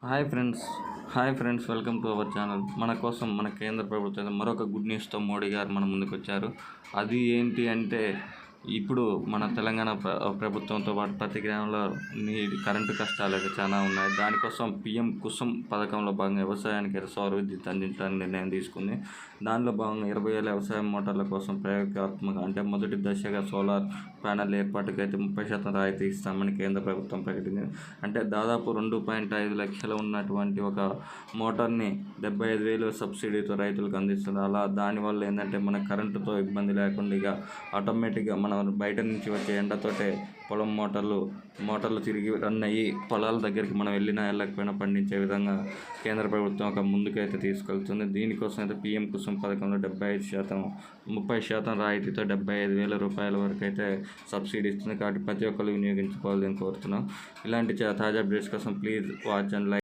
Hi friends hi friends welcome to our channel. మన కోసం మన కేంద్ర ప్రభుత్వం మరొక గుడ్ న్యూస్తో మోడీ గారు మన ముందుకు వచ్చారు. అది ఏంటి అంటే ఇప్పుడు మన తెలంగాణ ప్రభుత్వంతో పాటు ప్రతి గ్రామంలో కరెంటు కష్టాలు అయితే చాలా ఉన్నాయి. దానికోసం పిఎం కుసుమ్ పథకంలో భాగంగా వ్యవసాయానికి సౌర విద్యుత్ అందించాలని నిర్ణయం తీసుకుంది. దానిలో భాగంగా 20,000 వ్యవసాయ మోటార్ల కోసం ప్రయోగాత్మక అంటే మొదటి దశగా సోలార్ ప్యానెల్ ఏర్పాటుకు అయితే 30% రాయితీ ఇస్తామని కేంద్ర ప్రభుత్వం ప్రకటించింది. అంటే దాదాపు 2.5 లక్షలు ఉన్నటువంటి ఒక మోటార్ని 75,000 సబ్సిడీతో రైతులకు అందిస్తుంది. అలా దానివల్ల ఏంటంటే మన కరెంటుతో ఇబ్బంది లేకుండా ఇక ఆటోమేటిక్గా మనం బయట నుంచి వచ్చే ఎండతోటే పొలం మోటార్లు తిరిగి రన్ అయ్యి పొలాల దగ్గరికి మనం వెళ్ళకపోయినా పండించే విధంగా కేంద్ర ప్రభుత్వం ఒక ముందుకైతే తీసుకెళ్తుంది. దీనికోసం అయితే పిఎం కుసుమ్ పథకంలో 75%, 30% రాయితీతో 75,000 రూపాయల వరకు అయితే సబ్సిడీ ఇస్తుంది. కాబట్టి ప్రతి ఒక్కరు వినియోగించుకోవాలని కోరుతున్నాం. ఇలాంటి తాజా అప్డేట్స్ కోసం ప్లీజ్ వాచ్ అండ్ లైక్.